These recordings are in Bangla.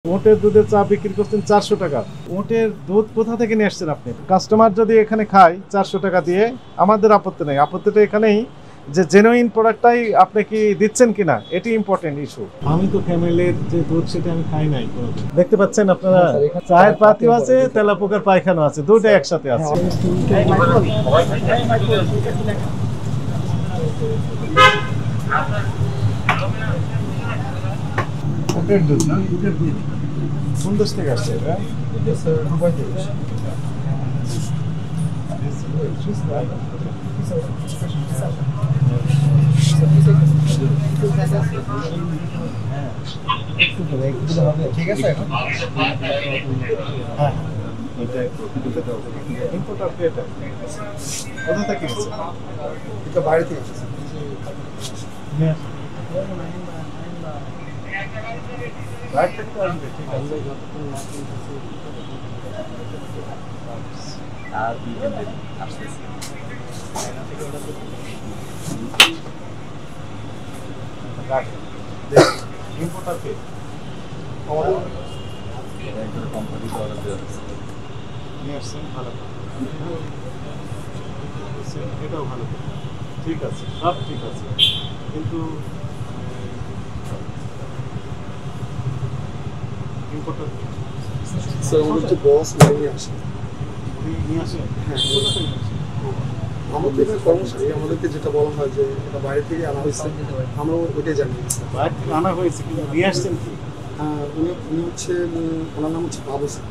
ওটের দুধের চা বিক্রি করছেন 400 টাকা। ওটের দুধ কোথা থেকে নিয়ে আসছেন আপনি? কাস্টমার যদি এখানে খায় 400 টাকা দিয়ে, আমাদের আপত্তি নেই। আপত্তিটা এখানেই যে জেনুইন প্রোডাক্টটাই আপনি কি দিচ্ছেন কিনা, এটি ইম্পর্টেন্ট ইস্যু। আমি তো ক্যামেলের যে দুধ সেটা আমি খাই নাই কোনোদিন। দেখতে পাচ্ছেন আপনারা, চায়ের পাতিও আছে, তেলাপোকার পায়খানা আছে, দুটোই একসাথে আছে। ওটের দুধ না? কোন দেশ থেকে আসছে এটা? দুবাই থেকে। ঠিক আছে। হ্যাঁ, ইম্পোর্টার পেটা কোথা থেকে এসেছে? এটা বাইরে থেকে এসেছে। বাইরে থেকে আসবে, ঠিক আছে। আর আসতেছি ইম্পোর্টার পে কোম্পানি নিয়ে আসছেন, ভালো, এটাও ভালো, ঠিক আছে, সব ঠিক আছে, কিন্তু ইম্পোর্টার স্যার আমাদের যে বস নিয়ে আসেন, নিয়ে আসেন, হ্যাঁ, কোথা থেকে আসেন? আমাদের এখানে কর্মচারী আমাদেরকে যেটা বলা হয় যে এটা বাইরে থেকে আনা হয়েছে, আমরা ওইটাই জানি। বাইরে থেকে আনা হয়েছে, কিন্তু নিয়ে আসছেন কি? উনি হচ্ছে, ওনার নাম হচ্ছে বাবু স্যার।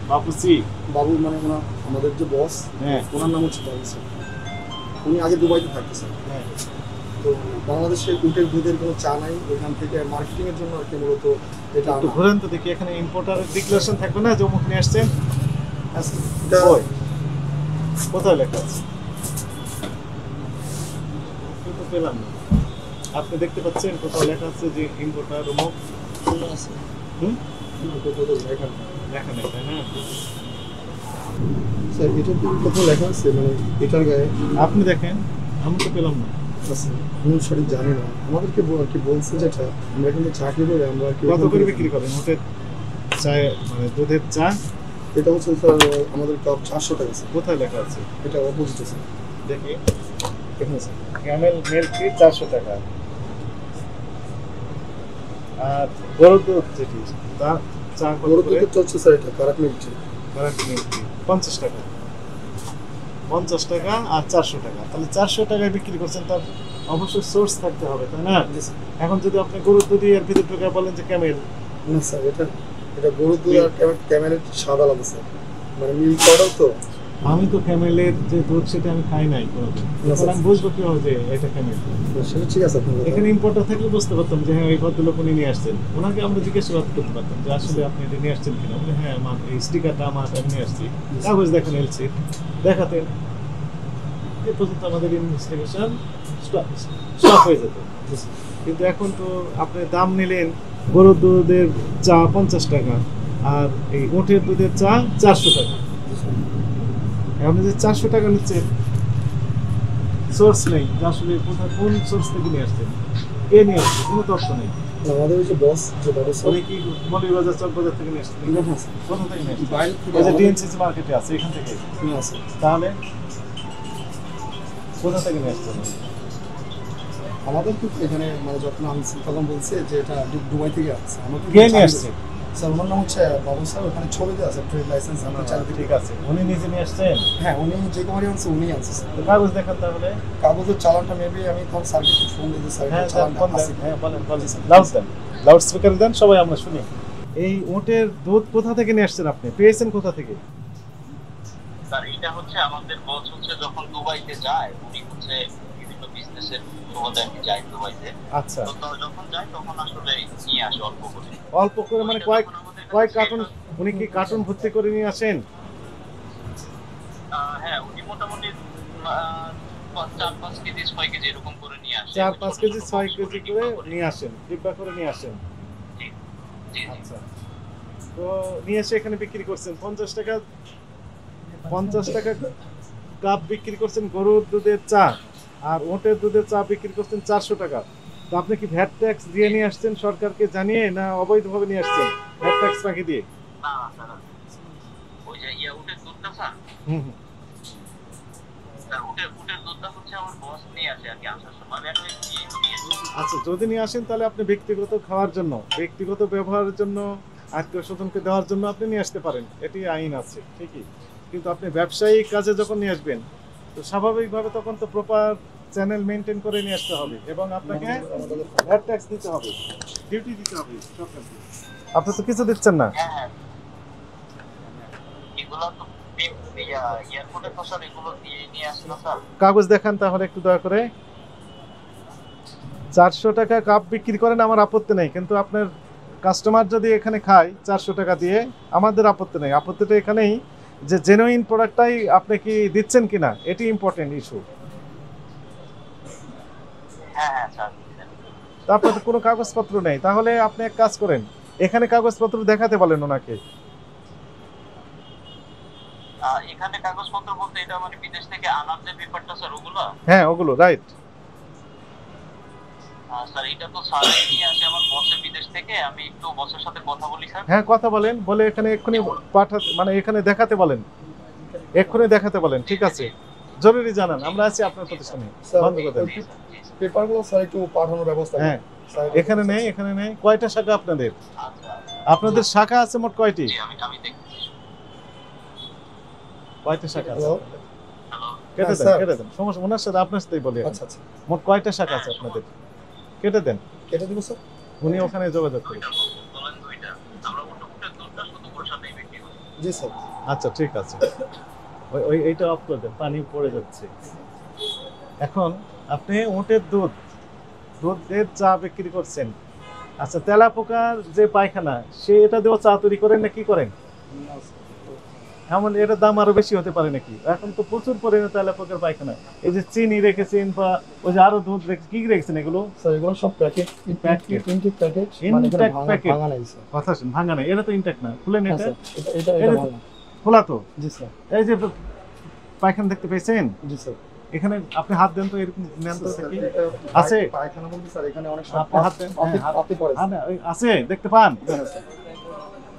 বাবুসি? বাবু মানে ওনার আমাদের যে বস, হ্যাঁ, ওনার নাম হচ্ছে বাবু স্যার। উনি আগে দুবাইতে থাকতেছেন। হ্যাঁ। তো বাংলাদেশে উটের দুধের কোনো চা নাই, ওইখান থেকে মার্কেটিংয়ের জন্য আর কি মূলত এটা একটু ঘুরেন তো দেখি, এখানে ইম্পোর্টারের ডিক্লারেশন থাকবে না যে অমুক নিয়ে আসছেন? ওই কোথায় লেখা আছে? তো পেলাম না। আপনি দেখতে পাচ্ছেন কোথাও লেখা আছে যে ইম্পোর্টার অমুক? লেখা নেই, তাই না? স্যার এটা কি কোথাও লেখা আছে, মানে এটার গায়ে? আপনি দেখেন, আমি তো পেলাম না। আমি সঠিক জানি না, আমাদেরকে আর কি বলছে যেটা, আমরা কিন্তু চাকরি করে আমরা কি কত করে বিক্রি করেন ওটের চায়, মানে দুধের চা? এটা হচ্ছে স্যার আমাদের কাপ 400 টাকা স্যার। কোথায় লেখা আছে? এটা অপোজিটে স্যার, দেখি এখানে স্যার। ক্যামেল মিল্ক টি 400 টাকা, আর গরুর দুধ যেটি তার চা গরুর দুধের চলছে স্যার, এটা কারাক মিল্ক টি। 50 টাকা, 50 টাকা আর 400 টাকা, তাহলে 400 টাকায় বিক্রি করছেন, তার অবশ্যই সোর্স থাকতে হবে, তাই না? এখন যদি আপনি গরুর দুধ এর ভিতর ঢুকে বলেন যে ক্যামেল, না স্যার, এটা গরুর দুধ আর ক্যামেলের স্বাদ আলাদা স্যার, মানে মিল্ক পাউডার তো। আমি তো ক্যামেলের যে দুধ সেটা আমি খাই নাই কোনোদিন, আমি বুঝবো কিভাবে যে এটা ক্যামেল? সেটা ঠিক আছে। এখানে ইম্পোর্টার থাকলে বুঝতে পারতাম যে হ্যাঁ, এই ভদ্রলোক উনি নিয়ে আসছেন, ওনাকে আমরা জিজ্ঞাসাবাদ করতে পারতাম যে আসলে আপনি এটা নিয়ে আসছেন কিনা। বলে হ্যাঁ, আমার এই স্টিকারটা আমার, আমি নিয়ে আসছি, কাগজ দেখেন, এলসি দেখাতেন, এ পর্যন্ত আমাদের ইনভেস্টিগেশন স্টপ হয়ে যেত। কিন্তু এখন তো আপনি দাম নিলেন, গরুর দুধের চা 50 টাকা আর এই উটের দুধের চা 400 টাকা। আপনি যে 400 টাকা নিচ্ছেন, সোর্স নেই যে আসলে কোথায়, কোন সোর্স থেকে নিয়ে আসছেন, কে নিয়ে আসছে, কোনো তথ্য নেই। আমাদের ওই যে বস যে বাবু স্যার, উনি কি মৌলভীবাজার চকবাজার থেকে নিয়ে আসছেন? কোথা থেকে নিয়ে আসছেন? বাইরে থেকে, ওই যে ডিএনসিসি মার্কেটে আছে, এখান থেকে। তাহলে কোথা থেকে নিয়ে আসছেন? আমাদের তো এখানে মানে যখন আমি তখন বলছে যে এটা দুবাই থেকে আসছে। আমাদের কে নিয়ে আসছে? স্যার ওনার নাম হচ্ছে বাবু স্যার, ওখানে ছবিতে আছে ট্রেড লাইসেন্স, আমরা চালাতে। ঠিক আছে, উনি নিজে নিয়ে আসছেন? হ্যাঁ, উনি যে কোম্পানি আনছে উনি আনছে স্যার। তো কাগজ দেখান তাহলে। কাগজের চালানটা মেবি আমি তখন স্যারকে একটু ফোন দিতে, স্যার হ্যাঁ, চালানটা আছে। হ্যাঁ, বলেন, লাউড দেন, লাউড স্পিকার দেন, সবাই আমরা শুনি। এই ওটের দুধ কোথা থেকে নিয়ে আসছেন আপনি, পেয়েছেন কোথা থেকে? স্যার এটা হচ্ছে আমাদের বস হচ্ছে যখন দুবাইতে যায়, উনি হচ্ছে বিভিন্ন বিজনেসের সুবাদে যায় দুবাইতে। আচ্ছা, তো যখন যায় তখন আসলে নিয়ে আসে অল্প করে। অল্প করে মানে কয়েক কার্টুন? উনি কি কার্টুন ভর্তি করে নিয়ে আসেন? হ্যাঁ, উনি মোটামুটি 4-5 কেজি 6 কেজি এরকম করে নিয়ে আসে। 4-5 কেজি 6 কেজি করে নিয়ে আসেন, ডিব্বা করে নিয়ে আসেন। আচ্ছা, তো নিয়ে এসে এখানে বিক্রি করছেন 50 টাকা, 50 টাকা কাপ বিক্রি করছেন গরুর দুধের চা, আর ওটের দুধের চা বিক্রি করছেন 400 টাকা। তো আপনি কি ভ্যাট ট্যাক্স দিয়ে নিয়ে আসছেন সরকারকে জানিয়ে, না অবৈধভাবে নিয়ে আসছেন? ভ্যাট ট্যাক্স বাকি দিয়ে? না স্যার, ওই যে উটের দুধটা স্যার, হুম হুম। উটের দুধটা হচ্ছে আমার বস নিয়ে আসে আর কি আসার সময়, আমি এখন নিয়ে আচ্ছা, যদি নিয়ে আসেন তাহলে আপনি ব্যক্তিগত খাওয়ার জন্য, ব্যক্তিগত ব্যবহারের জন্য, আত্মীয় স্বজনকে দেওয়ার জন্য আপনি নিয়ে আসতে পারেন, এটি আইন আছে ঠিকই। কিন্তু আপনি ব্যবসায়িক কাজে যখন নিয়ে আসবেন, তো স্বাভাবিকভাবে তখন তো প্রপার চ্যানেল মেনটেন করে নিয়ে আসতে হবে এবং আপনাকে ভ্যাট ট্যাক্স দিতে হবে, ডিউটি দিতে হবে সরকারকে। আপনি তো কিছু দিচ্ছেন না। হ্যাঁ হ্যাঁ, এগুলো তো এয়ারপোর্টে তো স্যার এগুলো দিয়ে নিয়ে আসে না স্যার। কাগজ দেখান তাহলে একটু দয়া করে। 400 টাকা কাপ বিক্রি করেন, আমার আপত্তি নেই, কিন্তু আপনার কাস্টমার যদি এখানে খায় 400 টাকা দিয়ে, আমাদের আপত্তি নেই। আপত্তিটা এখানেই যে জেনুইন প্রোডাক্টটাই আপনি কি দিচ্ছেন কিনা, এটি ইম্পর্টেন্ট ইস্যু। হ্যাঁ হ্যাঁ স্যার, তো আপনার তো কোনো কাগজপত্র নেই, তাহলে আপনি এক কাজ করেন, এখানে কাগজপত্র দেখাতে বলেন ওনাকে। এখানে কাগজপত্র বলতে এটা মানে বিদেশ থেকে আনার যে পেপারটা স্যার ওগুলো? হ্যাঁ ওগুলো রাইট। স্যার এটা তো স্যারই নিয়ে আসে আমার বসের বিদেশ থেকে, আমি একটু বসের সাথে কথা বলি স্যার। হ্যাঁ কথা বলেন, বলে এখানে এক্ষুনি পাঠাতে, মানে এখানে দেখাতে বলেন, এক্ষুনি দেখাতে বলেন, ঠিক আছে? জরুরি জানান, আমরা আছি আপনার প্রতিষ্ঠানে, বন্ধ করে দেন। পেপারগুলো স্যার একটু পাঠানোর ব্যবস্থা হ্যাঁ স্যার। এখানে নেই, এখানে নেই। কয়টা শাখা আপনাদের? আচ্ছা আপনাদের শাখা আছে মোট কয়টি? জি, আমি দেখতেছি। কয়টা শাখা আছে? হ্যালো। হ্যালো, কেটে হ্যাঁ, দেন, স্যার। কেটে দেন, সমস্যা, ওনার সাথে আপনার সাথেই বলি। আচ্ছা আচ্ছা, মোট কয়টা শাখা আছে আপনাদের? কেটে দেন, কেটে দিব স্যার। উনি ওখানে যোগাযোগ করুন। বলেন দুইটা, আমরা উটের দুধটা শুধু ওর সাথেই বিক্রি করি। জি স্যার। আচ্ছা ঠিক আছে, ওই ওই এইটা অফ করে দেন, পানি পড়ে যাচ্ছে। এখন আপনি উটের দুধের চা বিক্রি করছেন। আচ্ছা, তেলাপোকার যে পায়খানা, সে এটা দিয়েও চা তৈরি করেন না কি করেন? এমন এটার দাম আরো বেশি হতে পারে নাকি? এখন তো প্রচুর পরিমাণে তেলাপোকার পায়খানা। এই যে চিনি রেখেছেন বা ওই যে আরো দুধ রেখেছেন, কি রেখেছেন এগুলো? স্যার এগুলো সব packet, packet. Intake packet, Intake মানে এখানে packet। ভাঙা নাই স্যার। কথা শুন, ভাঙা নাই, এটা তো ইনটেক্ট না। খুলেন হ্যাঁ এটা, স্যার, এটা এটা ভাঙা। খোলা তো। জি স্যার। এই যে পায়খানা দেখতে পেয়েছেন, জি স্যার। এখানে আপনি হাত দেন তো, এরকম নেন তো দেখি। এটা আছে? পায়খানা বলতে স্যার এখানে অনেক সব আপনি হাত দেন, হ্যাঁ, পাতি পড়ে হ্যাঁ, ওই আছে, দেখতে পান? হ্যাঁ স্যার।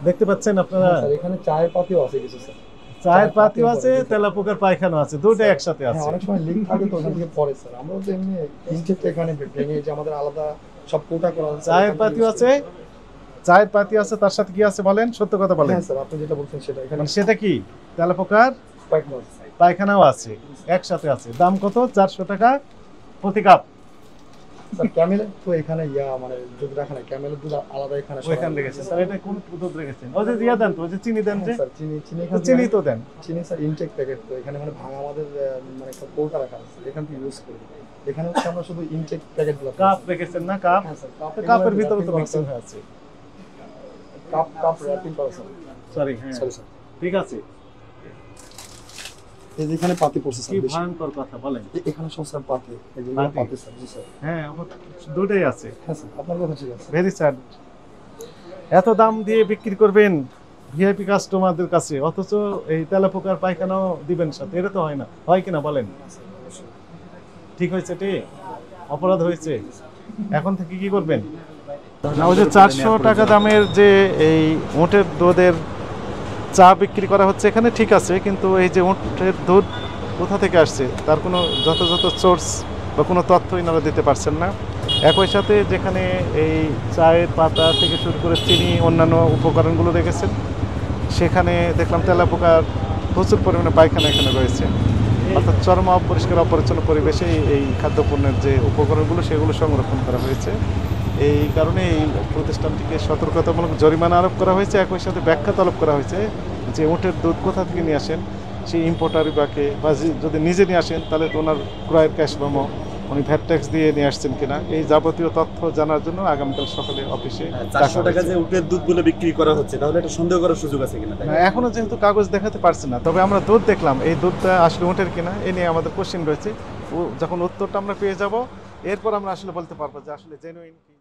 দেখতে পাচ্ছেন আপনারা? হ্যাঁ স্যার, এখানে চায়ের পাতিও আছে কিছু স্যার। চায়ের পাতিও আছে, তেলাপোকার পায়খানা আছে, দুটো একসাথে হ্যাঁ আছে। অনেক সময় লিঙ্ক থাকে তো ওখান থেকে পড়ে স্যার। আমরা তো এমনি ইনটেকটা এখানে ভেঙে যে আমাদের আলাদা সব কোটা করা আছে। চায়ের পাতিও আছে, চায়ের পাতি আছে, তার সাথে কি আছে বলেন, সত্য কথা বলেন। হ্যাঁ স্যার, আপনি যেটা বলছেন সেটা এখানে মানে সেটা কি? তেলাপোকার পায়খানা আছে। পায়খানাও আছে, একসাথে আছে। দাম কত? 400 টাকা প্রতি কাপ। স্যার ক্যামেলের তো এখানে মানে দুধ রাখা নাই, ক্যামেলের দুধ আলাদা এখানে সরানো ওইখানে রেখেছে স্যার, এটা কোন দুধ রেখেছেন? ওই যে দিয়ে দেন তো, ওই যে চিনি দেন যে, হ্যাঁ স্যার, চিনি তো এখানে চিনি তো দেন। চিনি স্যার ইনটেক প্যাকেট তো এখানে মানে ভাঙা আমাদের মানে একটা কৌটা রাখা আছে, এখান থেকে ইউজ করি। এখানে হচ্ছে আমরা শুধু ইনটেক প্যাকেটগুলো কাপ রেখেছেন না? কাপ, হ্যাঁ স্যার, তো কাপের ভিতরে তো মিক্সিং হয়ে আছে। কাপ র্যাপিং করা স্যার। সরি, হ্যাঁ সরি স্যার। ঠিক আছে। এই যে এখানে পাতি পড়ছে কি স্যার বেশি। ভয়ঙ্কর কথা বলেন। এখানে সব স্যার পাতি, এগুলো পাতি? পাতি স্যার। জি স্যার। হ্যাঁ দুটোই আছে। হ্যাঁ স্যার, আপনার কথা ঠিক আছে। Very sad. এত দাম দিয়ে বিক্রি করবেন ভিআইপি কাস্টমারদের কাছে, অথচ এই তেলাপোকার পায়খানাও দিবেন সাথে, এটা তো হয় না। হয় কিনা বলেন? ঠিক হয়েছে, ঠিক অপরাধ হয়েছে। এখন থেকে কি করবেন? না, ওই যে 400 টাকা দামের যে এই উটের দুধের চা বিক্রি করা হচ্ছে এখানে, ঠিক আছে, কিন্তু এই যে উটের দুধ কোথা থেকে আসছে তার কোনো যথাযথ সোর্স বা কোনো তথ্য এনারা দিতে পারছেন না। একই সাথে যেখানে এই চায়ের পাতা থেকে শুরু করে চিনি, অন্যান্য উপকরণগুলো রেখেছেন, সেখানে দেখলাম তেলাপোকার প্রচুর পরিমাণে পায়খানা এখানে রয়েছে। অর্থাৎ চরম অপরিষ্কার অপরিচ্ছন্ন পরিবেশে এই খাদ্যপণ্যের যে উপকরণগুলো সেগুলো সংরক্ষণ করা হয়েছে। এই কারণে এই প্রতিষ্ঠানটিকে সতর্কতামূলক জরিমানা আরোপ করা হয়েছে। একই সাথে ব্যাখ্যা তলব করা হয়েছে যে উটের দুধ কোথা থেকে নিয়ে আসেন, সেই ইম্পোর্টারই বাকে, বা যদি নিজে নিয়ে আসেন তাহলে তো ওনার ক্রয়ের ক্যাশ মেমো, উনি ভ্যাট ট্যাক্স দিয়ে নিয়ে আসছেন কিনা, এই যাবতীয় তথ্য জানার জন্য আগামীকাল সকালে অফিসে 400 টাকা যে উটের দুধগুলো বিক্রি করা হচ্ছে, তাহলে এটা সন্দেহ করার সুযোগ আছে কিনা? না, এখনো যেহেতু কাগজ দেখাতে পারছে না, তবে আমরা দুধ দেখলাম, এই দুধটা আসলে উটের কিনা এ নিয়ে আমাদের কোশ্চেন রয়েছে। যখন উত্তরটা আমরা পেয়ে যাব, এরপর আমরা আসলে বলতে পারবো যে আসলে জেনুইন কি।